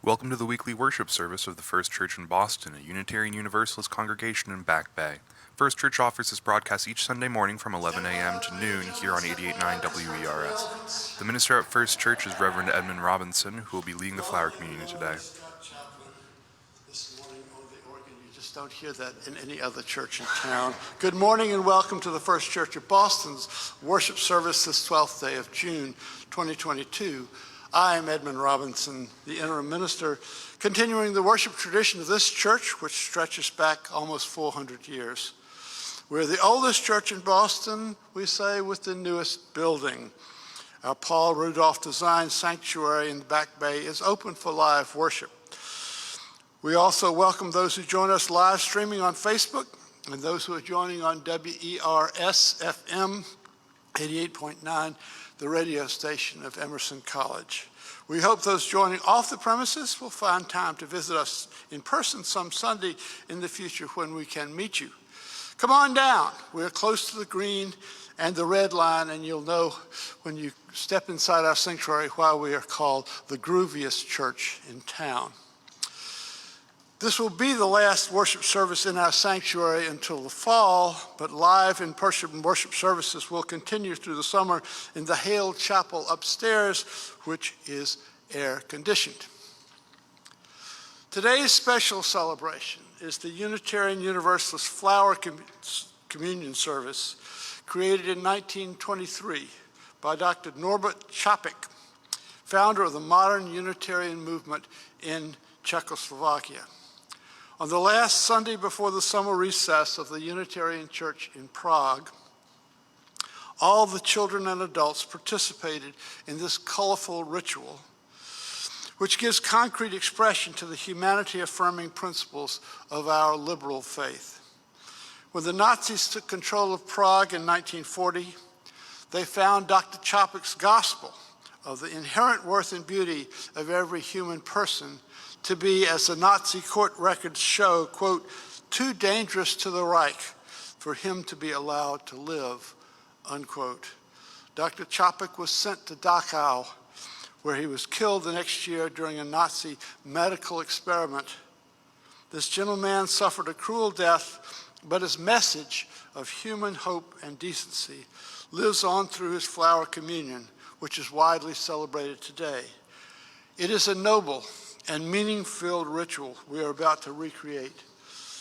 Welcome to the weekly worship service of the First Church in Boston, a Unitarian Universalist congregation in Back Bay. First Church offers this broadcast each Sunday morning from 11 a.m. to noon here on 88.9 WERS. The minister at First Church is Reverend Edmund Robinson, who will be leading the flower communion today. This morning on the organ, you just don't hear that in any other church in town. Good morning and welcome to the First Church of Boston's worship service this 12th day of June 2022. I am Edmund Robinson, the interim minister, continuing the worship tradition of this church, which stretches back almost 400 years. We're the oldest church in Boston, we say, with the newest building. Our Paul Rudolph designed sanctuary in the Back Bay is open for live worship. We also welcome those who join us live streaming on Facebook and those who are joining on WERS-FM 88.9, the radio station of Emerson College. We hope those joining off the premises will find time to visit us in person some Sunday in the future when we can meet you. Come on down. We're close to the green and the red line, and you'll know when you step inside our sanctuary why we are called the grooviest church in town. This will be the last worship service in our sanctuary until the fall, but live in-person worship services will continue through the summer in the Hale Chapel upstairs, which is air-conditioned. Today's special celebration is the Unitarian Universalist Flower Communion Service, created in 1923 by Dr. Norbert Čapek, founder of the modern Unitarian movement in Czechoslovakia. On the last Sunday before the summer recess of the Unitarian Church in Prague, all the children and adults participated in this colorful ritual, which gives concrete expression to the humanity-affirming principles of our liberal faith. When the Nazis took control of Prague in 1940, they found Dr. Čapek's gospel of the inherent worth and beauty of every human person to be, as the Nazi court records show, quote, too dangerous to the Reich for him to be allowed to live, unquote. Dr. Čapek was sent to Dachau, where he was killed the next year during a Nazi medical experiment. This gentleman suffered a cruel death, but his message of human hope and decency lives on through his flower communion, which is widely celebrated today. It is a noble and meaning-filled ritual we are about to recreate.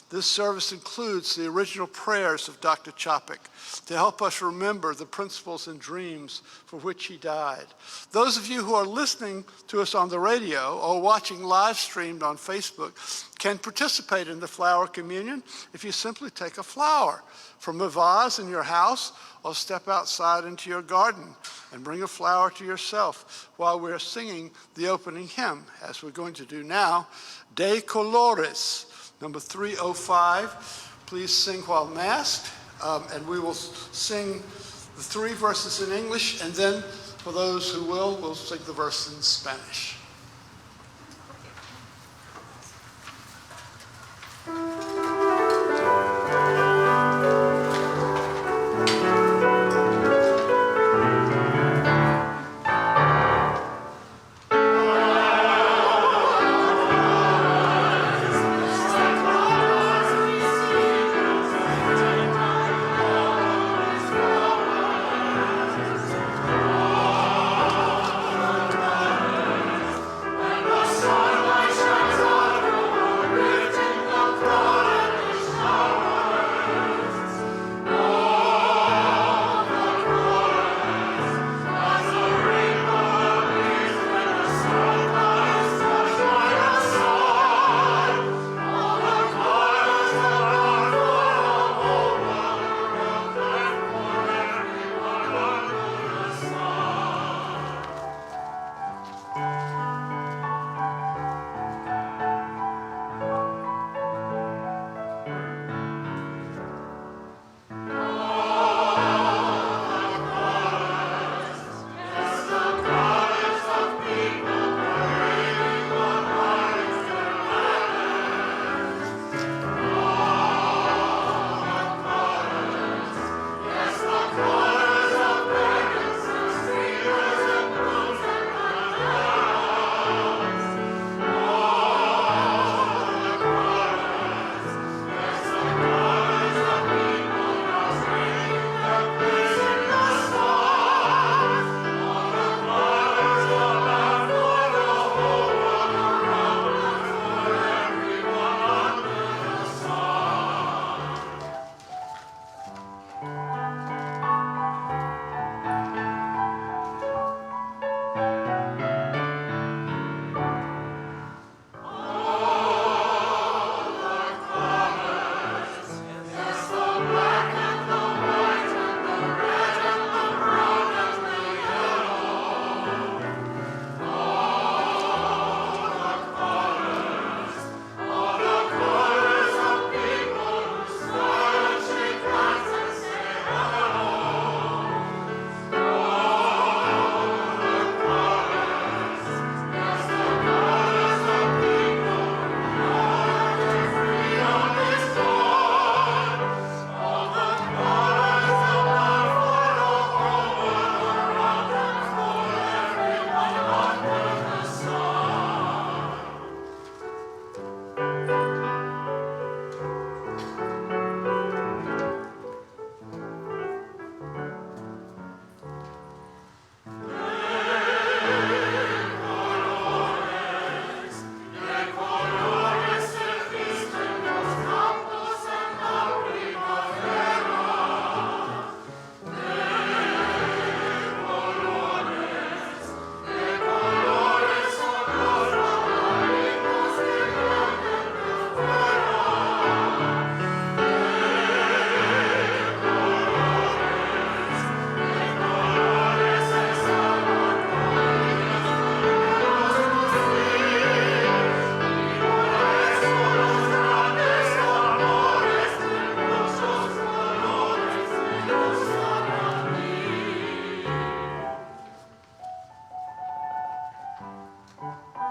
This service includes the original prayers of Dr. Čapek to help us remember the principles and dreams for which he died. Those of you who are listening to us on the radio or watching live streamed on Facebook can participate in the flower communion if you simply take a flower from a vase in your house or step outside into your garden and bring a flower to yourself while we're singing the opening hymn, as we're going to do now, De Colores, number 305. Please sing while masked, and we will sing the 3 verses in English, and then for those who will, we'll sing the verse in Spanish.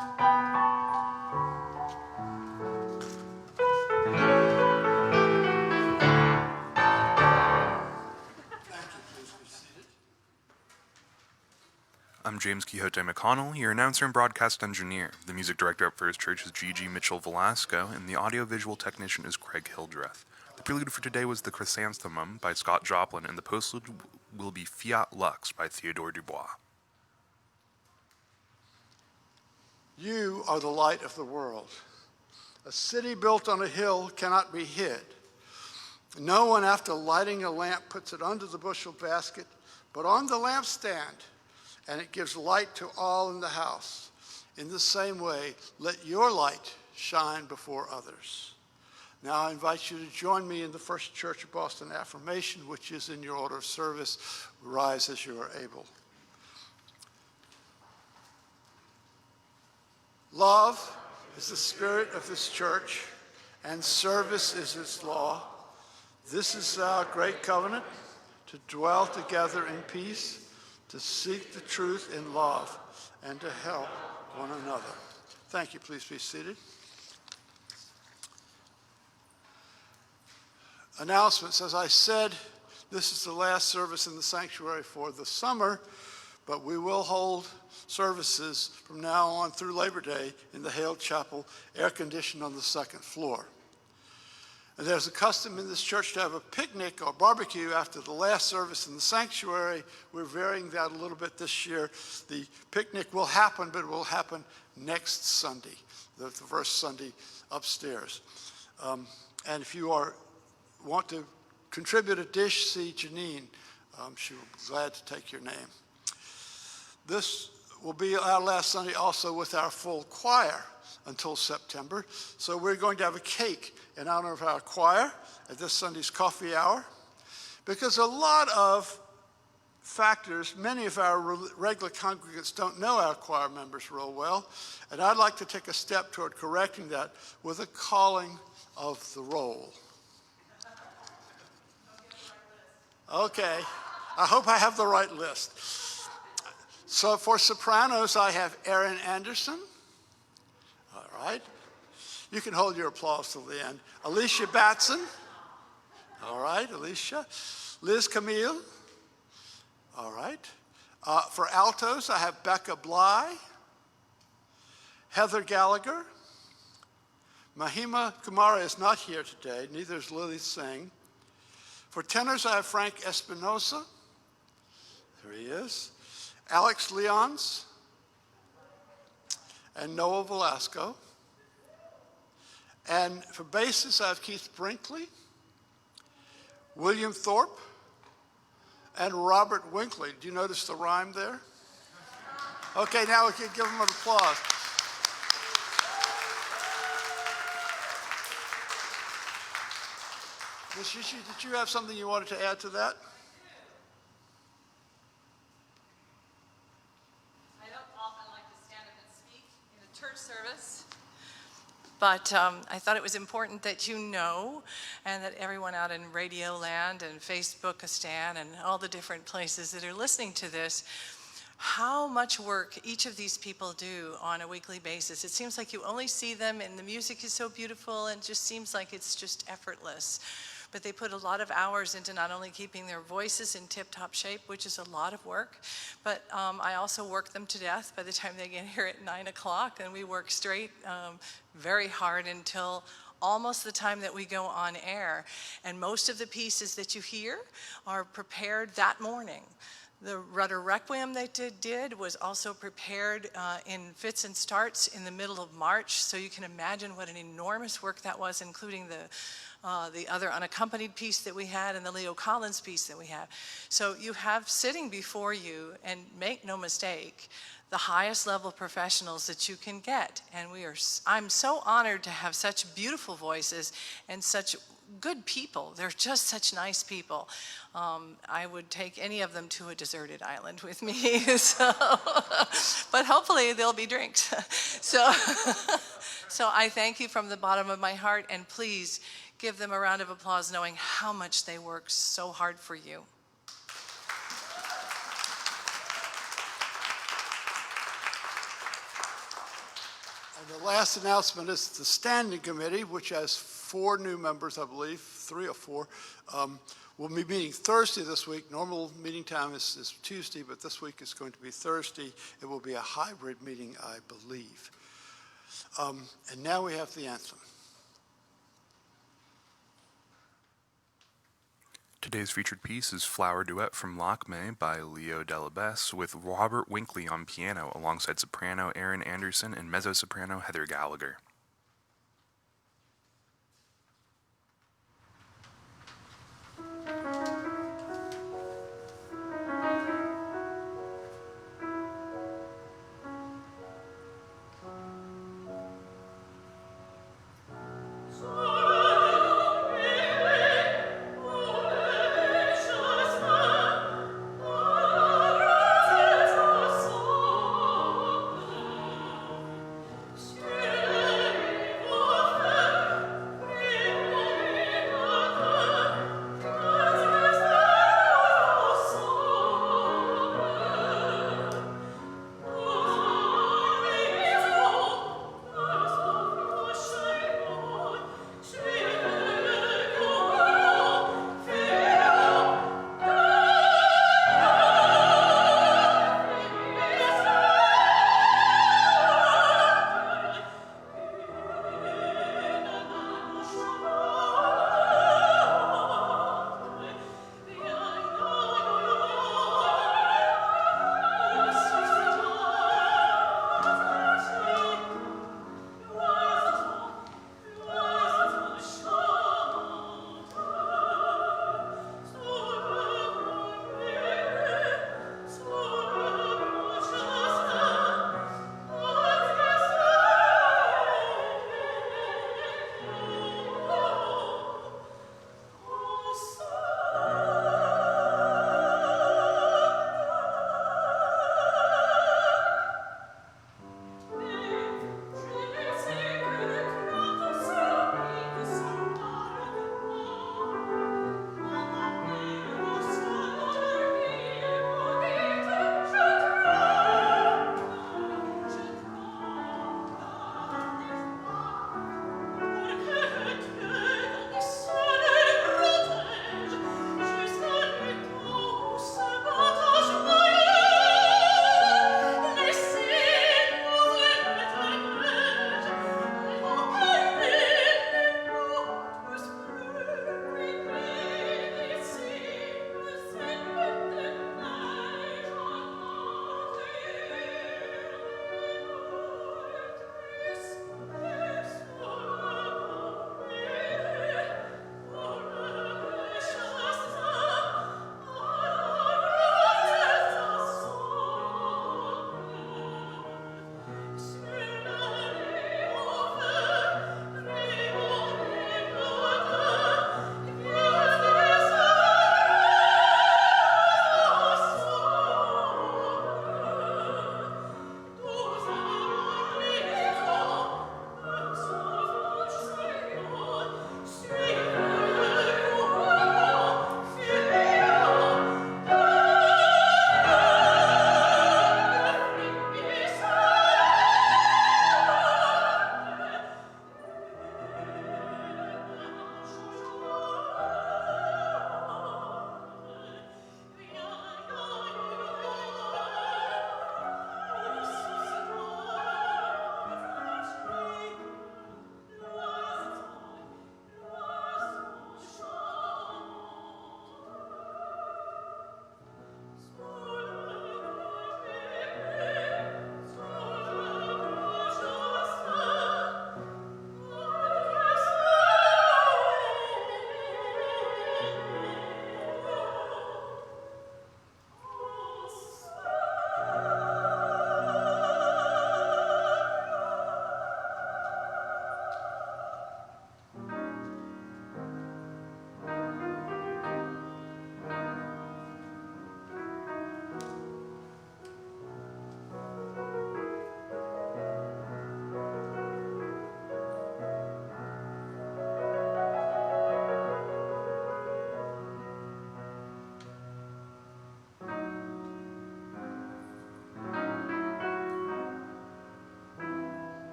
I'm James Quixote McConnell, your announcer and broadcast engineer. The music director at First Church is Gigi Mitchell-Velasco, and the audiovisual technician is Craig Hildreth. The prelude for today was The Chrysanthemum by Scott Joplin, and the postlude will be Fiat Lux by Theodore Dubois. You are the light of the world. A city built on a hill cannot be hid. No one, after lighting a lamp, puts it under the bushel basket, but on the lampstand, and it gives light to all in the house. In the same way, let your light shine before others. Now I invite you to join me in the First Church of Boston affirmation, which is in your order of service. Rise as you are able. Love is the spirit of this church, and service is its law. This is our great covenant, to dwell together in peace, to seek the truth in love, and to help one another. Thank you. Please be seated. Announcements. As I said, this is the last service in the sanctuary for the summer, but we will hold services from now on through Labor Day in the Hale Chapel, air-conditioned on the second floor. And there's a custom in this church to have a picnic or barbecue after the last service in the sanctuary. We're varying that a little bit this year. The picnic will happen, but it will happen next Sunday, the first Sunday upstairs. And if you want to contribute a dish, see Janine. She will be glad to take your name. This will be our last Sunday also with our full choir until September. So we're going to have a cake in honor of our choir at this Sunday's coffee hour, because a lot of factors, many of our regular congregants don't know our choir members real well, and I'd like to take a step toward correcting that with a calling of the roll. Okay, I hope I have the right list. So for sopranos, I have Erin Anderson. All right. You can hold your applause till the end. Alicia Batson. All right, Alicia. Liz Camille. All right. For altos, I have Becca Bly, Heather Gallagher. Mahima Kumara is not here today, neither is Lily Singh. For tenors, I have Frank Espinosa. There he is. Alex Leons. And Noah Velasco. And for basses, I have Keith Brinkley, William Thorpe, and Robert Winkley. Do you notice the rhyme there? Okay, now we can give them an applause. Ms. Shishi, did you have something you wanted to add to that? I don't often like to stand up and speak in a church service, but I thought it was important that you know, and that everyone out in Radio Land and Facebookistan and all the different places that are listening to this, how much work each of these people do on a weekly basis. It seems like you only see them and the music is so beautiful and it just seems like it's just effortless. But they put a lot of hours into not only keeping their voices in tip-top shape, which is a lot of work, but I also work them to death by the time they get here at 9 o'clock, and we work straight very hard until almost the time that we go on air. And most of the pieces that you hear are prepared that morning. The Rudder Requiem they did was also prepared in fits and starts in the middle of March, so you can imagine what an enormous work that was, including the other unaccompanied piece that we had and the Leo Collins piece that we have. So you have sitting before you, and make no mistake, the highest level professionals that you can get. And I'm so honored to have such beautiful voices and such good people. They're just such nice people. I would take any of them to a deserted island with me. But hopefully there'll be drinks. So I thank you from the bottom of my heart, and please give them a round of applause knowing how much they work so hard for you. And the last announcement is the Standing Committee, which has 4 new members, I believe, 3 or 4. We'll be meeting Thursday this week. Normal meeting time is Tuesday, but this week is going to be Thursday. It will be a hybrid meeting, I believe. And now we have the anthem. Today's featured piece is Flower Duet from Lakme by Leo Delabesse, with Robert Winkley on piano alongside soprano Erin Anderson and mezzo-soprano Heather Gallagher. Thank you.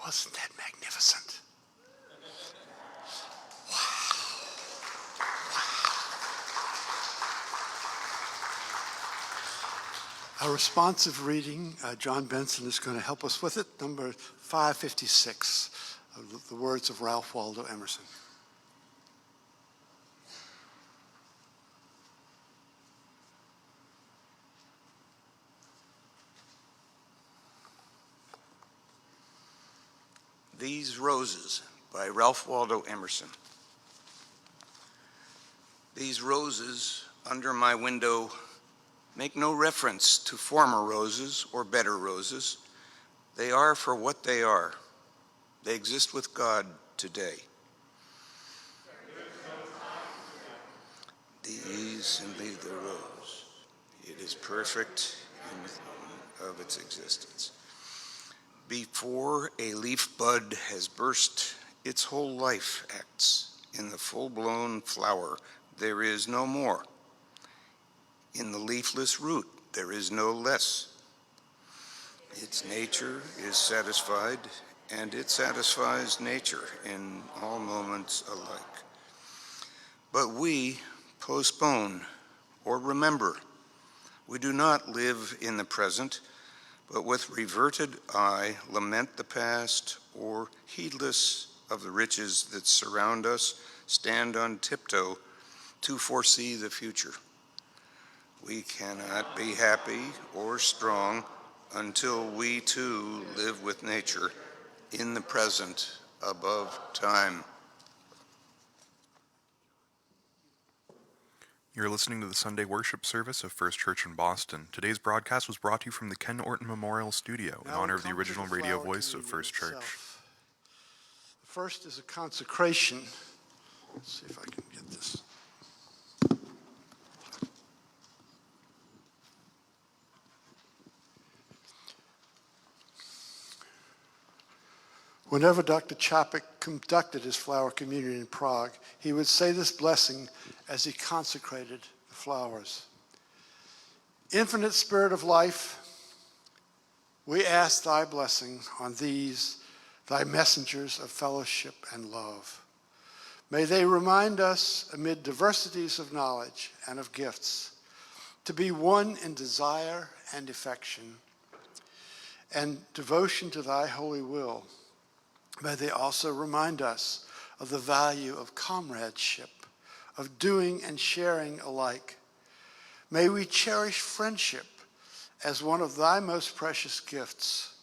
Wasn't that magnificent? Our responsive reading, John Benson is going to help us with it, number 556, the words of Ralph Waldo Emerson. These Roses by Ralph Waldo Emerson. These roses under my window make no reference to former roses or better roses. They are for what they are. They exist with God today. These and leave the rose. It is perfect in the moment of its existence. Before a leaf bud has burst, its whole life acts. In the full-blown flower, there is no more. In the leafless root, there is no less. Its nature is satisfied, and it satisfies nature in all moments alike. But we postpone or remember. We do not live in the present, but with reverted eye lament the past, or heedless of the riches that surround us, stand on tiptoe to foresee the future. We cannot be happy or strong until we too live with nature in the present above time. You're listening to the Sunday worship service of First Church in Boston. Today's broadcast was brought to you from the Ken Orton Memorial Studio in Now honor we of the come to original the radio flower voice of communion First Church. itself. The first is a consecration. Let's see if I can get this. Whenever Dr. Chapik conducted his flower communion in Prague, he would say this blessing as he consecrated the flowers. Infinite Spirit of life, we ask thy blessing on these, thy messengers of fellowship and love. May they remind us, amid diversities of knowledge and of gifts, to be one in desire and affection and devotion to thy holy will. May they also remind us of the value of comradeship, of doing and sharing alike. May we cherish friendship as one of thy most precious gifts.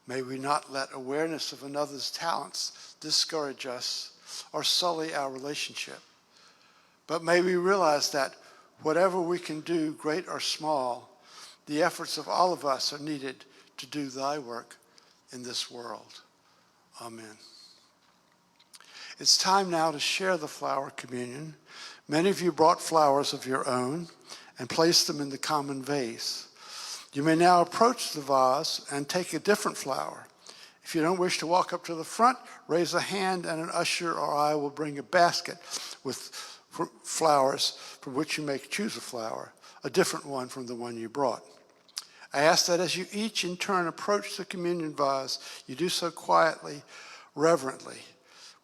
May we not let awareness of another's talents discourage us or sully our relationship. But may we realize that whatever we can do, great or small, the efforts of all of us are needed to do thy work in this world. Amen. It's time now to share the flower communion. Many of you brought flowers of your own and placed them in the common vase. You may now approach the vase and take a different flower. If you don't wish to walk up to the front, raise a hand and an usher or I will bring a basket with flowers from which you may choose a flower, a different one from the one you brought. I ask that as you each in turn approach the communion vase, you do so quietly, reverently,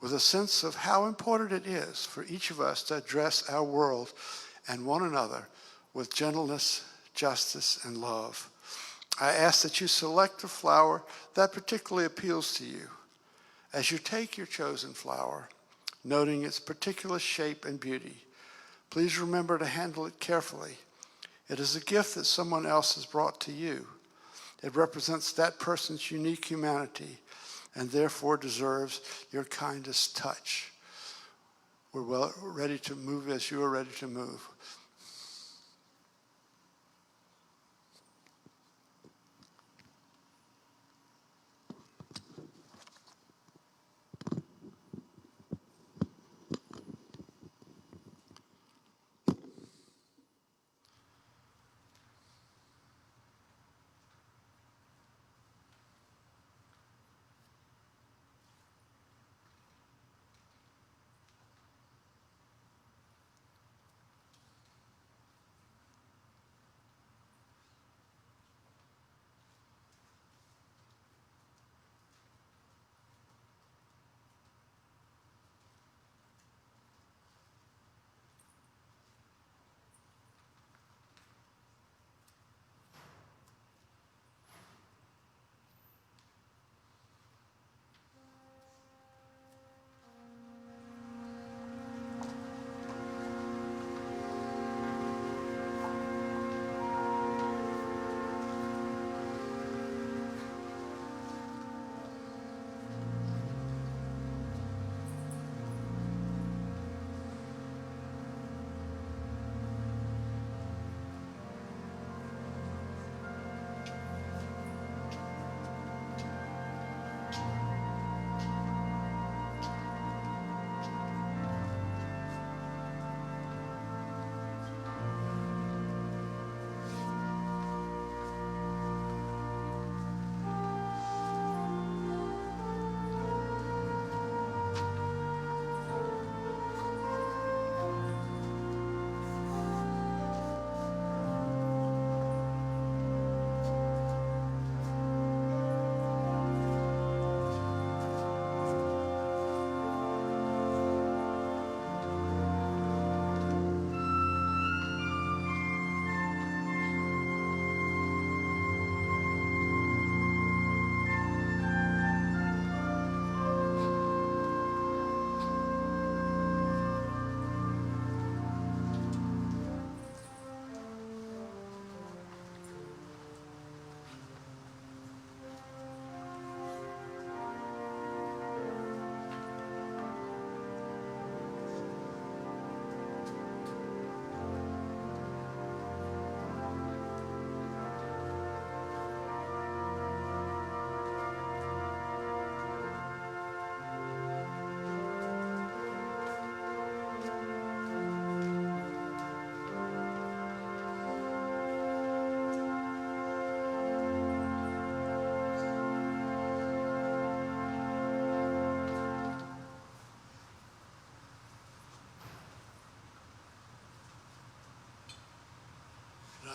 with a sense of how important it is for each of us to address our world and one another with gentleness, justice, and love. I ask that you select a flower that particularly appeals to you. As you take your chosen flower, noting its particular shape and beauty, please remember to handle it carefully. It is a gift that someone else has brought to you. It represents that person's unique humanity and therefore deserves your kindest touch. We're ready to move as you are ready to move.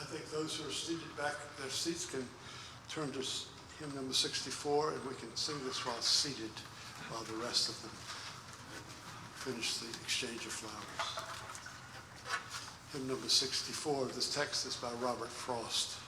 think those who are seated back in their seats can turn to hymn number 64, and we can sing this while seated, while the rest of them finish the exchange of flowers. Hymn number 64, this text is by Robert Frost.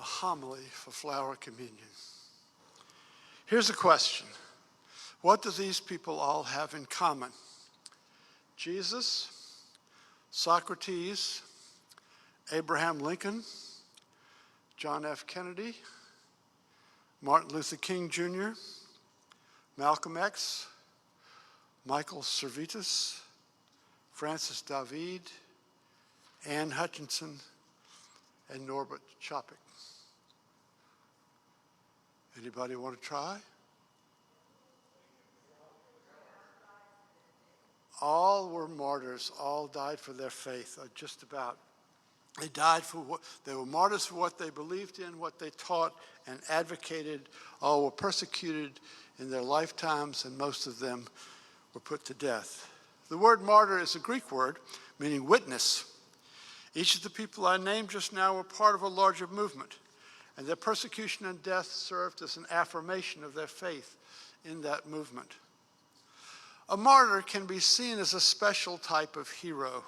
Homily for flower communion. Here's a question. What do these people all have in common? Jesus, Socrates, Abraham Lincoln, John F. Kennedy, Martin Luther King Jr., Malcolm X, Michael Servetus, Francis David, Anne Hutchinson, and Norbert Chopik. Anybody want to try? All were martyrs. All died for their faith, just about. They were martyrs for what they believed in, what they taught and advocated. All were persecuted in their lifetimes, and most of them were put to death. The word martyr is a Greek word meaning witness. Each of the people I named just now were part of a larger movement, and their persecution and death served as an affirmation of their faith in that movement. A martyr can be seen as a special type of hero.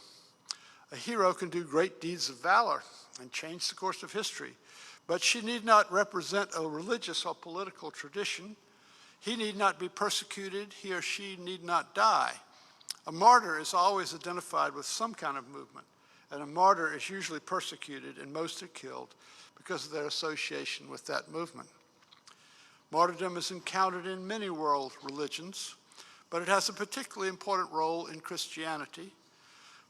A hero can do great deeds of valor and change the course of history, but she need not represent a religious or political tradition. He need not be persecuted. He or she need not die. A martyr is always identified with some kind of movement, and a martyr is usually persecuted and most are killed because of their association with that movement. Martyrdom is encountered in many world religions, but it has a particularly important role in Christianity.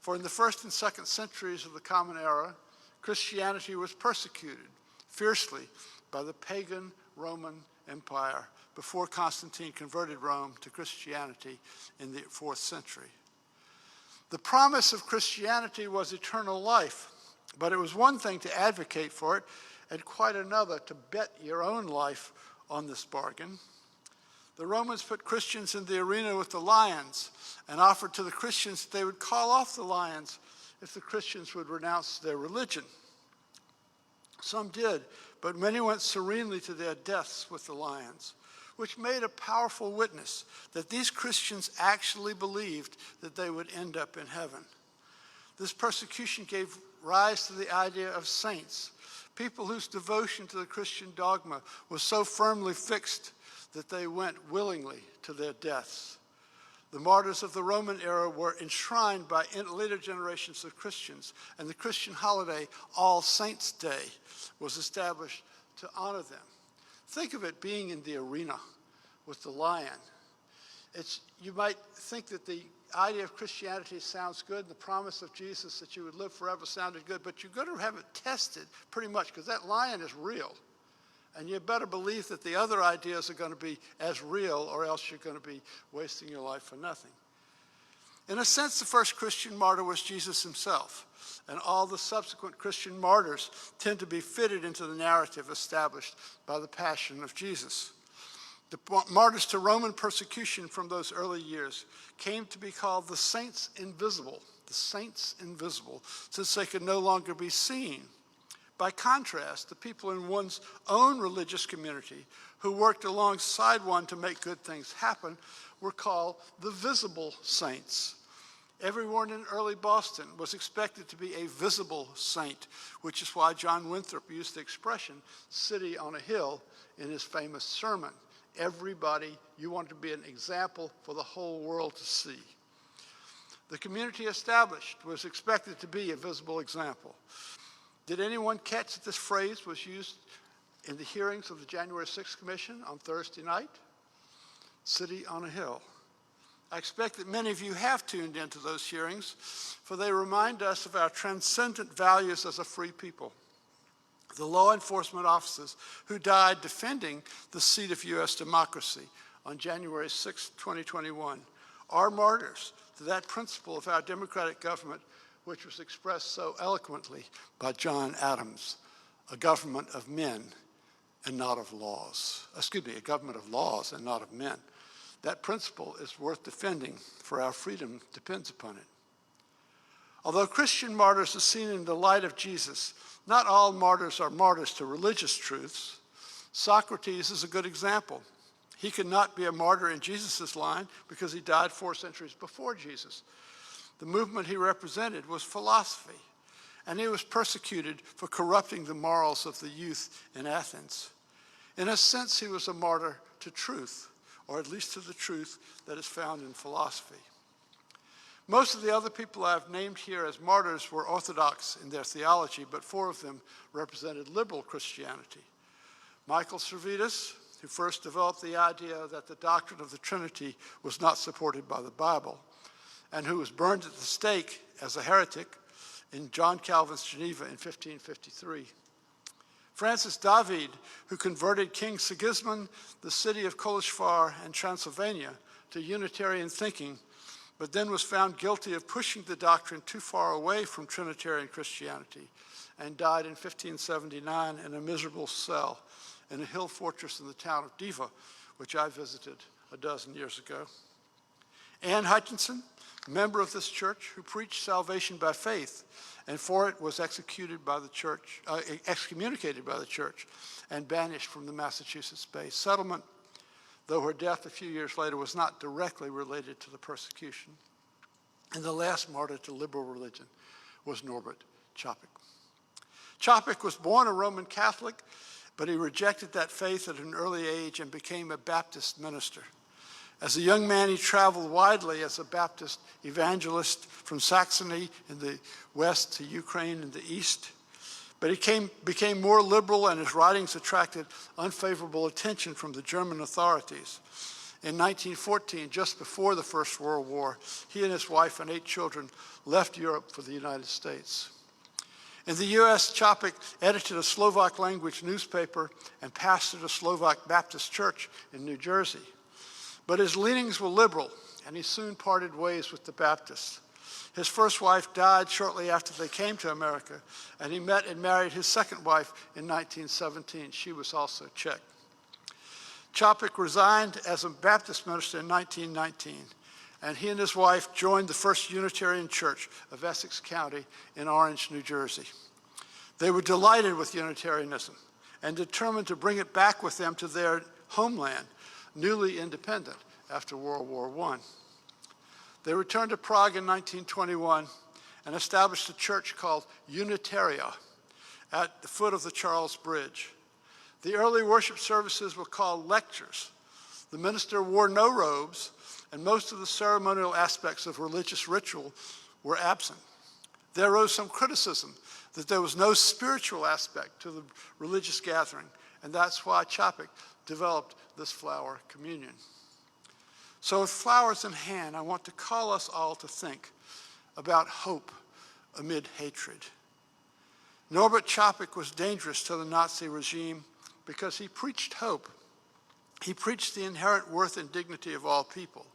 For in the 1st and 2nd centuries of the Common Era, Christianity was persecuted fiercely by the pagan Roman Empire before Constantine converted Rome to Christianity in the 4th century. The promise of Christianity was eternal life, but it was one thing to advocate for it and quite another to bet your own life on this bargain. The Romans put Christians in the arena with the lions and offered to the Christians that they would call off the lions if the Christians would renounce their religion. Some did, but many went serenely to their deaths with the lions, which made a powerful witness that these Christians actually believed that they would end up in heaven. This persecution gave rise to the idea of saints, people whose devotion to the Christian dogma was so firmly fixed that they went willingly to their deaths. The martyrs of the Roman era were enshrined by later generations of Christians, and the Christian holiday, All Saints' Day, was established to honor them. Think of it being in the arena with the lion. You might think that the idea of Christianity sounds good, and the promise of Jesus that you would live forever sounded good, but you're going to have it tested pretty much because that lion is real. And you better believe that the other ideas are going to be as real, or else you're going to be wasting your life for nothing. In a sense, the first Christian martyr was Jesus himself, and all the subsequent Christian martyrs tend to be fitted into the narrative established by the passion of Jesus. The martyrs to Roman persecution from those early years came to be called the saints invisible, since they could no longer be seen. By contrast, the people in one's own religious community who worked alongside one to make good things happen were called the visible saints. Everyone in early Boston was expected to be a visible saint, which is why John Winthrop used the expression "city on a hill" in his famous sermon. Everybody, you want to be an example for the whole world to see. The community established was expected to be a visible example. Did anyone catch that this phrase was used in the hearings of the January 6th Commission on Thursday night? City on a hill. I expect that many of you have tuned into those hearings, for they remind us of our transcendent values as a free people. The law enforcement officers who died defending the seat of U.S. democracy on January 6, 2021, are martyrs to that principle of our democratic government, which was expressed so eloquently by John Adams, a government of men and not of laws. A government of laws and not of men. That principle is worth defending, for our freedom depends upon it. Although Christian martyrs are seen in the light of Jesus, not all martyrs are martyrs to religious truths. Socrates is a good example. He could not be a martyr in Jesus' line because he died 4 centuries before Jesus. The movement he represented was philosophy, and he was persecuted for corrupting the morals of the youth in Athens. In a sense, he was a martyr to truth, or at least to the truth that is found in philosophy. Most of the other people I've named here as martyrs were orthodox in their theology, but 4 of them represented liberal Christianity. Michael Servetus, who first developed the idea that the doctrine of the Trinity was not supported by the Bible, and who was burned at the stake as a heretic in John Calvin's Geneva in 1553. Francis David, who converted King Sigismund, the city of Kolozsvár and Transylvania, to Unitarian thinking, but then was found guilty of pushing the doctrine too far away from Trinitarian Christianity and died in 1579 in a miserable cell in a hill fortress in the town of Diva, which I visited a dozen years ago. Ann Hutchinson, a member of this church who preached salvation by faith, and for it was excommunicated by the church and banished from the Massachusetts Bay settlement, though her death a few years later was not directly related to the persecution. And the last martyr to liberal religion was Norbert Chopik. Chopik was born a Roman Catholic, but he rejected that faith at an early age and became a Baptist minister. As a young man, he traveled widely as a Baptist evangelist from Saxony in the west to Ukraine in the east. But he became more liberal, and his writings attracted unfavorable attention from the German authorities. In 1914, just before the First World War, he and his wife and 8 children left Europe for the United States. In the U.S., Čapek edited a Slovak-language newspaper and pastored a Slovak Baptist church in New Jersey. But his leanings were liberal, and he soon parted ways with the Baptists. His first wife died shortly after they came to America, and he met and married his second wife in 1917. She was also Czech. Čapek resigned as a Baptist minister in 1919, and he and his wife joined the First Unitarian Church of Essex County in Orange, New Jersey. They were delighted with Unitarianism and determined to bring it back with them to their homeland, newly independent after World War I. They returned to Prague in 1921 and established a church called Unitaria at the foot of the Charles Bridge. The early worship services were called lectures. The minister wore no robes, and most of the ceremonial aspects of religious ritual were absent. There arose some criticism that there was no spiritual aspect to the religious gathering, and that's why Čapek developed this flower communion. So with flowers in hand, I want to call us all to think about hope amid hatred. Norbert Čapek was dangerous to the Nazi regime because he preached hope. He preached the inherent worth and dignity of all people.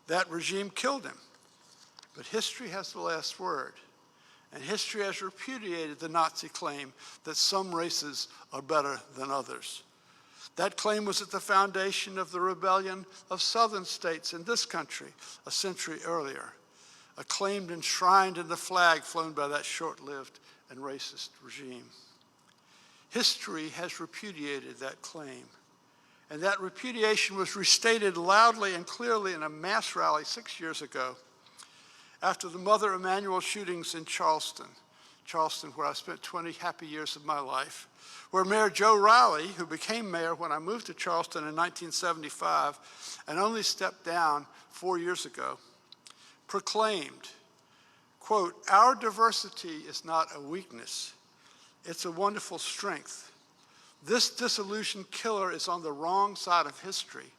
That regime killed him. But history has the last word, and history has repudiated the Nazi claim that some races are better than others. That claim was at the foundation of the rebellion of southern states in this country a century earlier, a claim enshrined in the flag flown by that short-lived and racist regime. History has repudiated that claim, and that repudiation was restated loudly and clearly in a mass rally 6 years ago after the Mother Emanuel shootings in Charleston, where I spent 20 happy years of my life, where Mayor Joe Riley, who became mayor when I moved to Charleston in 1975 and only stepped down 4 years ago, proclaimed, quote, "Our diversity is not a weakness, it's a wonderful strength. This disillusioned killer is on the wrong side of history.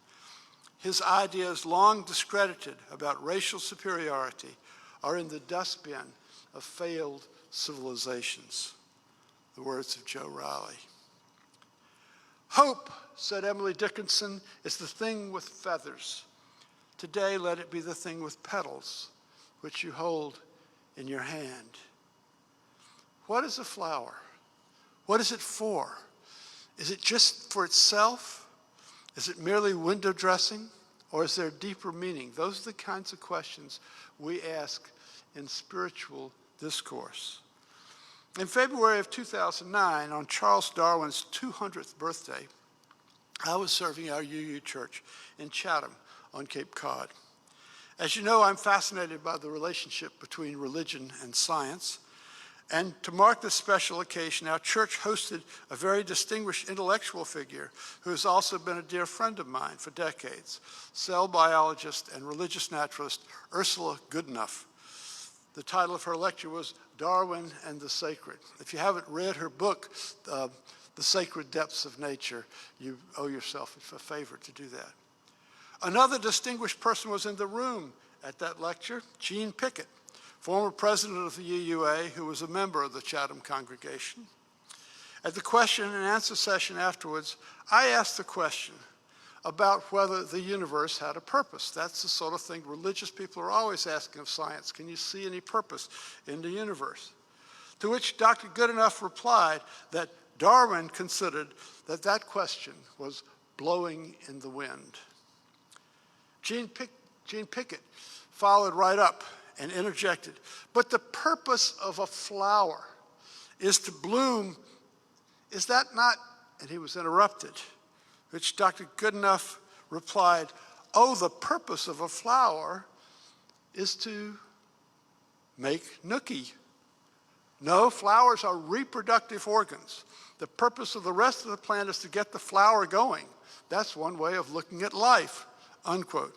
His ideas, long discredited about racial superiority, are in the dustbin of failed civilizations." The words of Joe Riley. Hope, said Emily Dickinson, is the thing with feathers. Today, let it be the thing with petals, which you hold in your hand. What is a flower? What is it for? Is it just for itself? Is it merely window dressing? Or is there deeper meaning? Those are the kinds of questions we ask in spiritual discourse. In February of 2009, on Charles Darwin's 200th birthday, I was serving our UU church in Chatham on Cape Cod. As you know, I'm fascinated by the relationship between religion and science. And to mark this special occasion, our church hosted a very distinguished intellectual figure who has also been a dear friend of mine for decades, cell biologist and religious naturalist Ursula Goodenough. The title of her lecture was Darwin and the Sacred. If you haven't read her book, The Sacred Depths of Nature, you owe yourself a favor to do that. Another distinguished person was in the room at that lecture, Gene Pickett, former president of the UUA, who was a member of the Chatham congregation. At the question and answer session afterwards, I asked the question about whether the universe had a purpose. That's the sort of thing religious people are always asking of science. Can you see any purpose in the universe? To which Dr. Goodenough replied that Darwin considered that that question was blowing in the wind. Gene Pickett followed right up and interjected, but the purpose of a flower is to bloom. Is that not? And he was interrupted, which Dr. Goodenough replied, oh, the purpose of a flower is to make nookie. No, flowers are reproductive organs. The purpose of the rest of the plant is to get the flower going. That's one way of looking at life. unquote.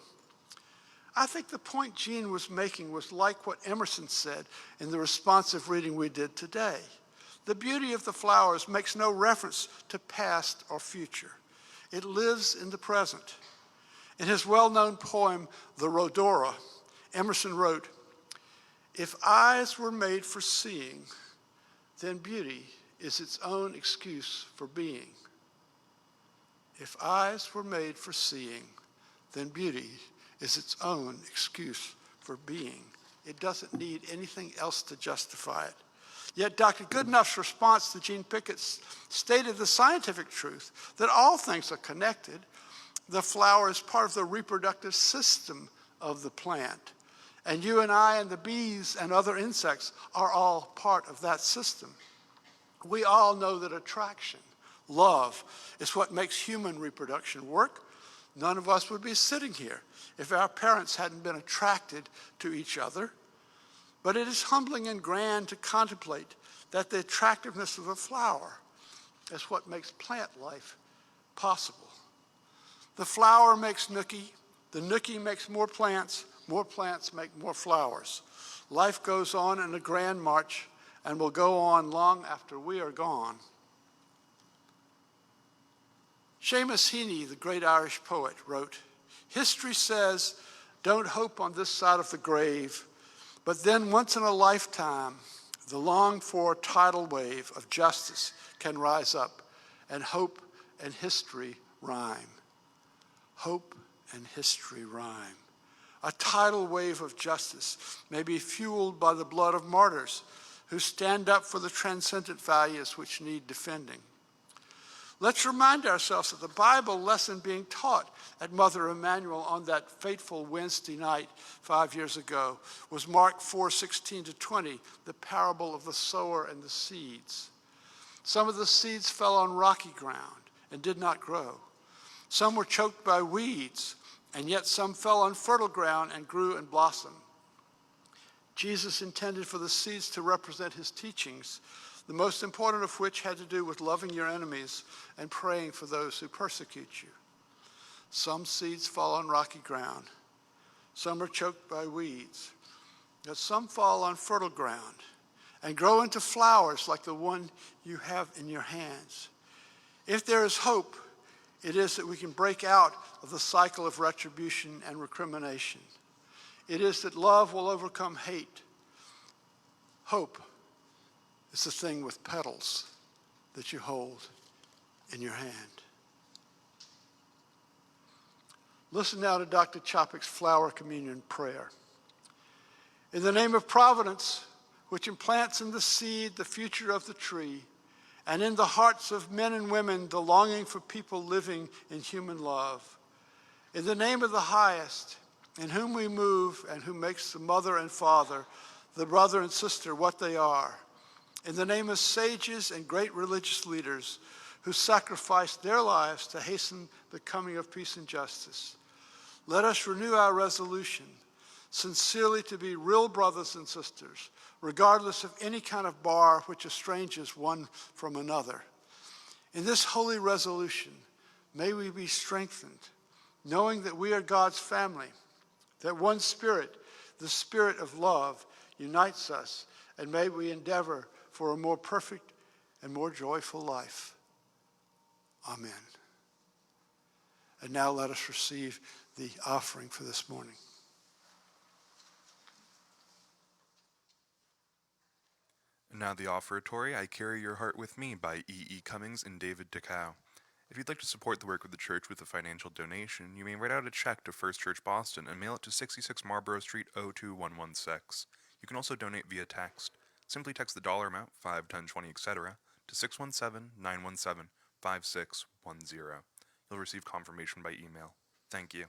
I think the point Jean was making was like what Emerson said in the responsive reading we did today. The beauty of the flowers makes no reference to past or future. It lives in the present. In his well-known poem, The Rhodora, Emerson wrote, "If eyes were made for seeing, then beauty is its own excuse for being. If eyes were made for seeing, then beauty is its own excuse for being." It doesn't need anything else to justify it. Yet Dr. Goodenough's response to Jean Pickett's stated the scientific truth that all things are connected. The flower is part of the reproductive system of the plant. And you and I and the bees and other insects are all part of that system. We all know that attraction, love, is what makes human reproduction work. None of us would be sitting here if our parents hadn't been attracted to each other. But it is humbling and grand to contemplate that the attractiveness of a flower is what makes plant life possible. The flower makes nookie, the nookie makes more plants make more flowers. Life goes on in a grand march and will go on long after we are gone. Seamus Heaney, the great Irish poet, wrote, "History says, don't hope on this side of the grave, but then once in a lifetime, the longed-for tidal wave of justice can rise up, and hope and history rhyme." Hope and history rhyme. A tidal wave of justice may be fueled by the blood of martyrs who stand up for the transcendent values which need defending. Let's remind ourselves of the Bible lesson being taught at Mother Emanuel on that fateful Wednesday night 5 years ago was Mark 4:16-20, the parable of the sower and the seeds. Some of the seeds fell on rocky ground and did not grow. Some were choked by weeds, and yet some fell on fertile ground and grew and blossomed. Jesus intended for the seeds to represent his teachings, the most important of which had to do with loving your enemies and praying for those who persecute you. Some seeds fall on rocky ground. Some are choked by weeds. But some fall on fertile ground and grow into flowers like the one you have in your hands. If there is hope, it is that we can break out of the cycle of retribution and recrimination. It is that love will overcome hate. Hope is the thing with petals that you hold in your hand. Listen now to Dr. Chopik's flower communion prayer. In the name of Providence, which implants in the seed the future of the tree, and in the hearts of men and women the longing for people living in human love. In the name of the highest, in whom we move and who makes the mother and father, the brother and sister what they are. In the name of sages and great religious leaders who sacrificed their lives to hasten the coming of peace and justice. Let us renew our resolution, sincerely to be real brothers and sisters, regardless of any kind of bar which estranges one from another. In this holy resolution, may we be strengthened, knowing that we are God's family, that one Spirit, the Spirit of love, unites us, and may we endeavor for a more perfect and more joyful life. Amen. And now let us receive the offering for this morning. And now the offertory, I Carry Your Heart With Me by E.E. Cummings and David DeCow. If you'd like to support the work of the church with a financial donation, you may write out a check to First Church Boston and mail it to 66 Marlborough Street, 02116. You can also donate via text. Simply text the dollar amount, 5, 10, 20, etc., to 617-917-5610. You'll receive confirmation by email. Thank you.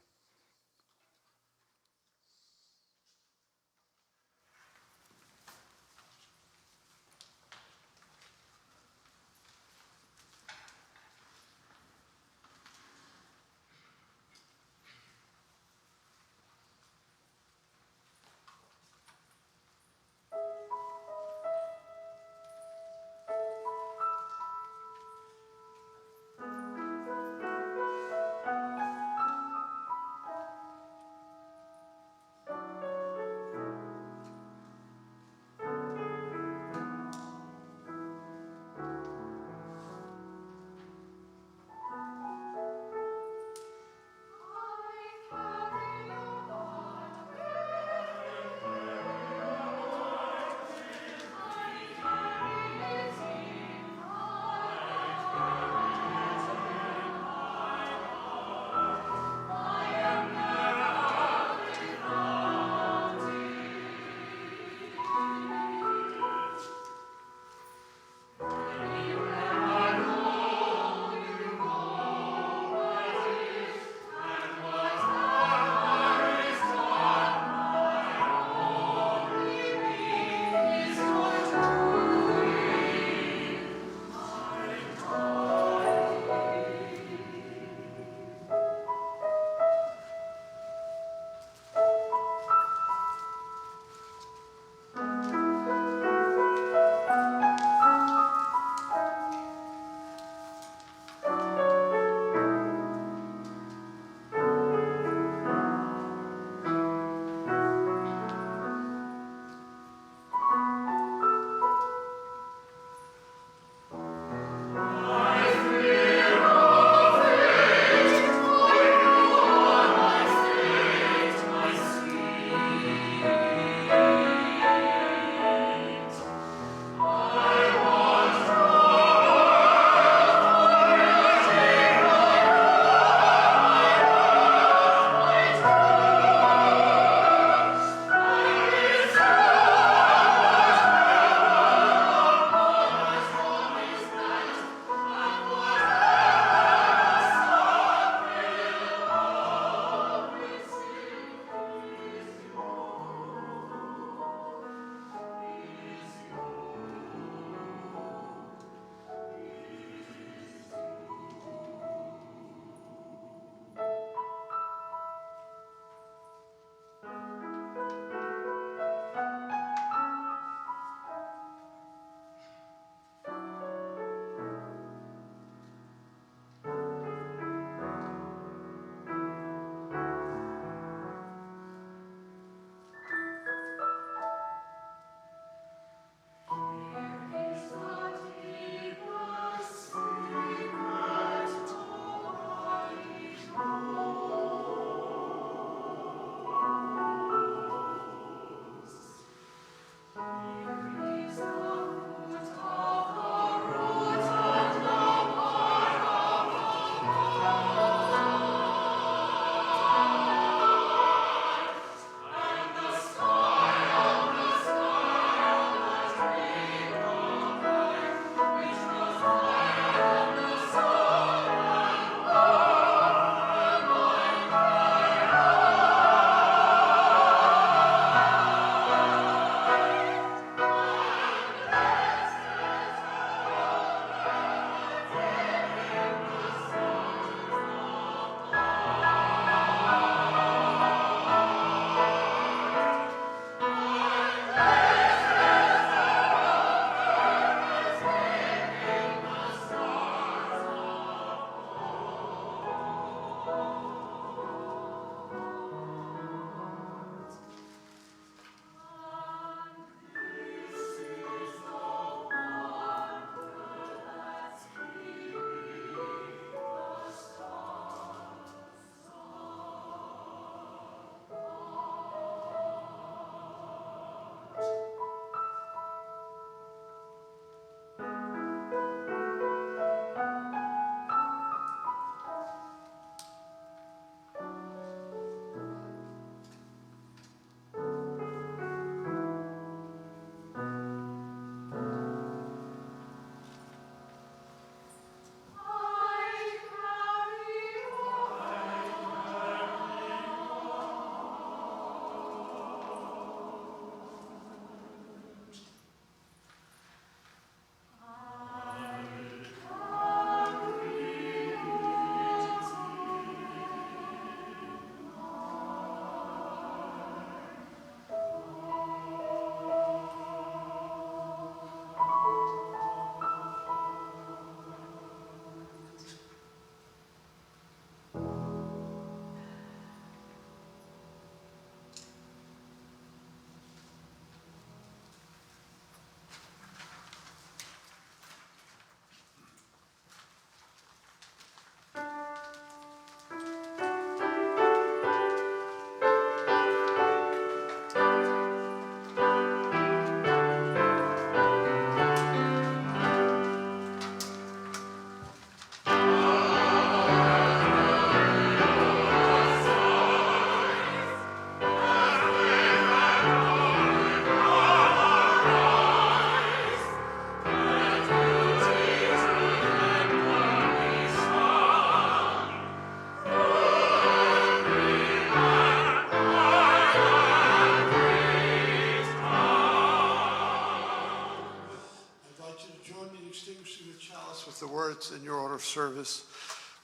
of service,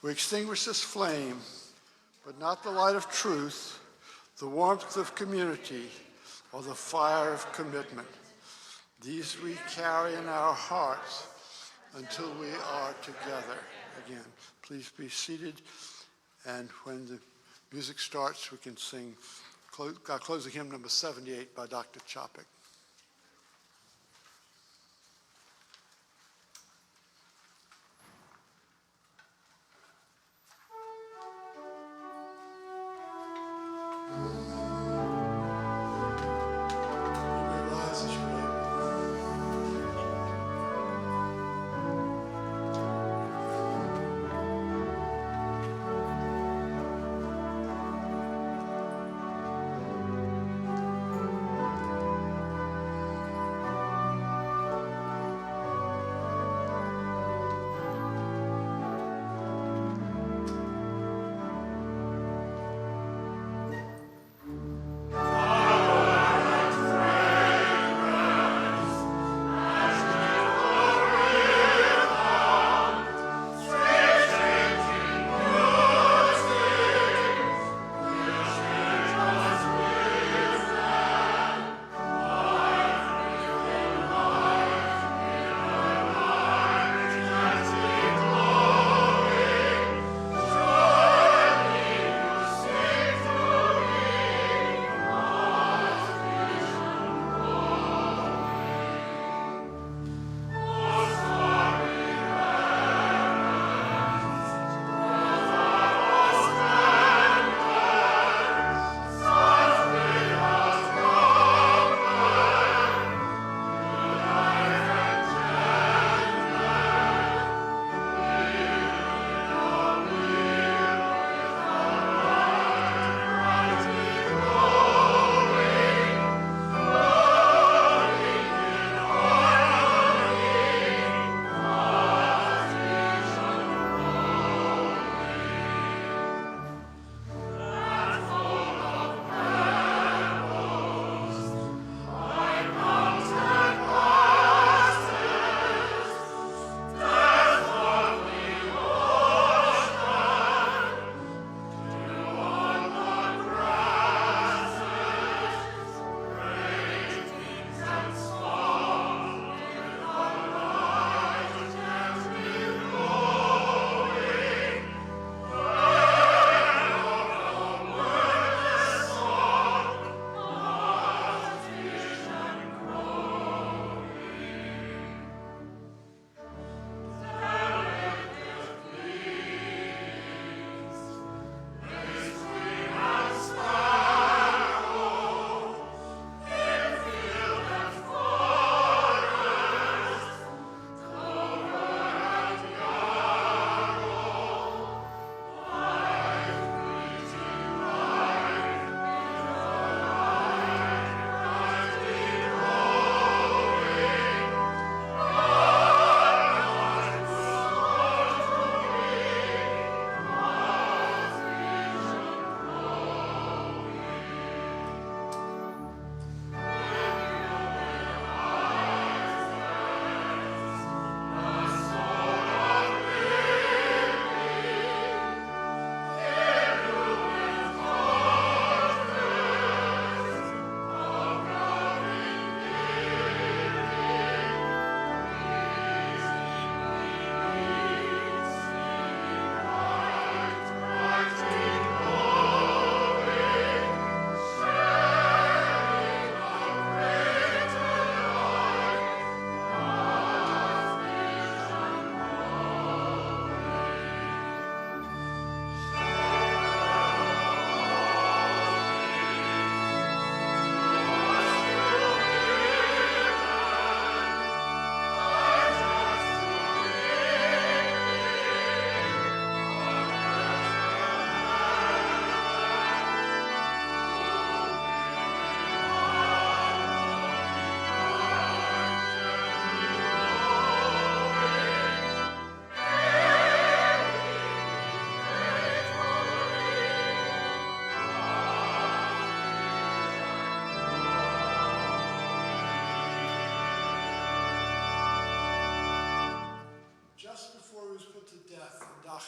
we extinguish this flame, but not the light of truth, the warmth of community, or the fire of commitment. These we carry in our hearts until we are together again. Please be seated, and when the music starts, we can sing closing hymn number 78 by Dr. Chopik.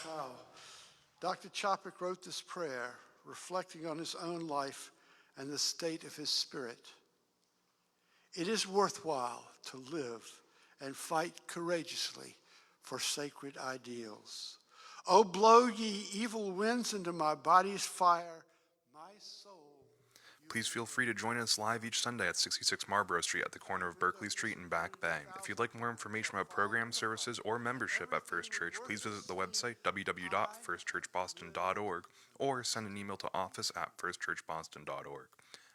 Wow. Dr. Chopik wrote this prayer reflecting on his own life and the state of his spirit. It is worthwhile to live and fight courageously for sacred ideals. Oh, blow ye evil winds into my body's fire, my soul. Please feel free to join us live each Sunday at 66 Marlborough Street at the corner of Berkeley Street and Back Bay. If you'd like more information about program services or membership at First Church, please visit the website www.firstchurchboston.org or send an email to office@firstchurchboston.org.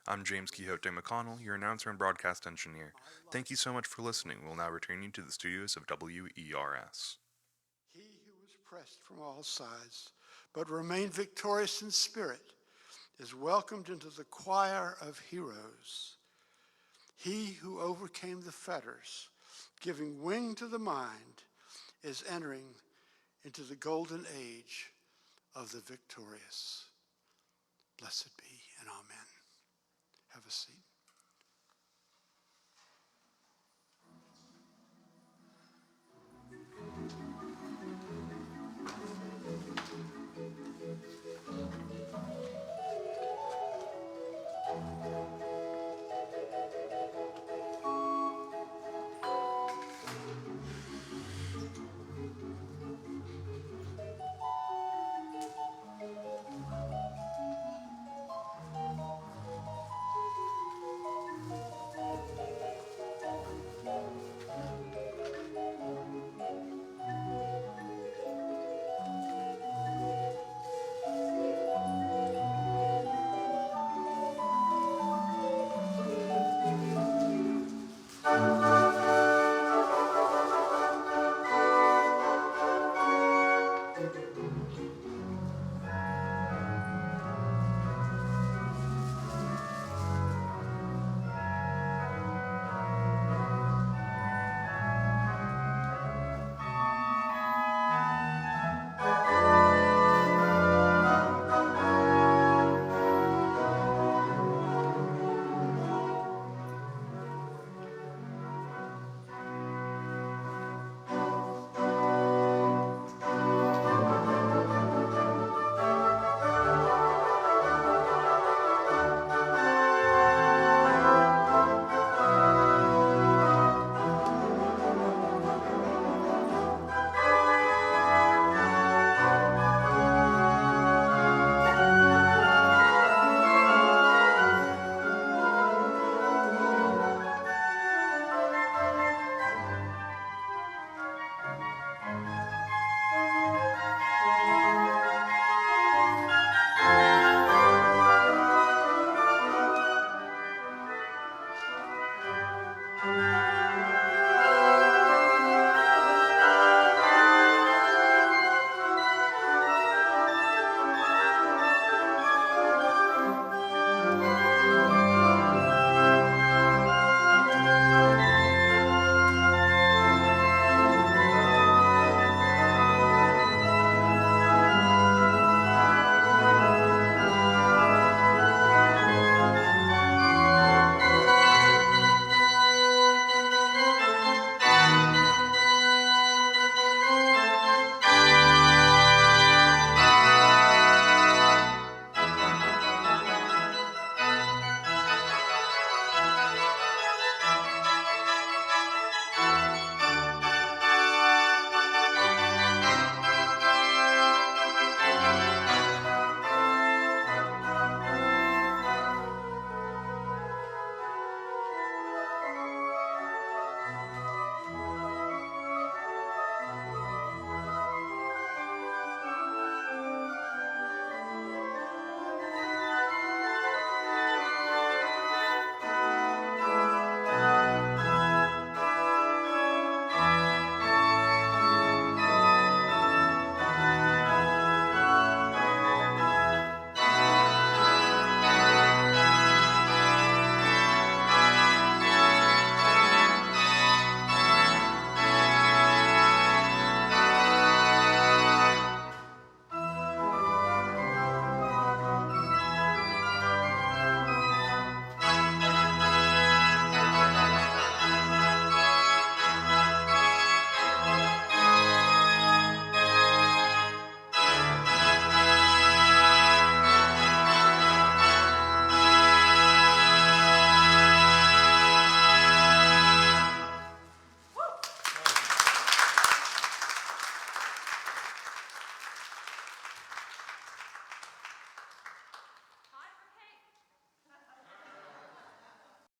I'm James Quixote McConnell, your announcer and broadcast engineer. Thank you so much for listening. We'll now return you to the studios of WERS. He who was pressed from all sides, but remained victorious in spirit, is welcomed into the choir of heroes. He who overcame the fetters, giving wing to the mind, is entering into the golden age of the victorious. Blessed be and amen. Have a seat.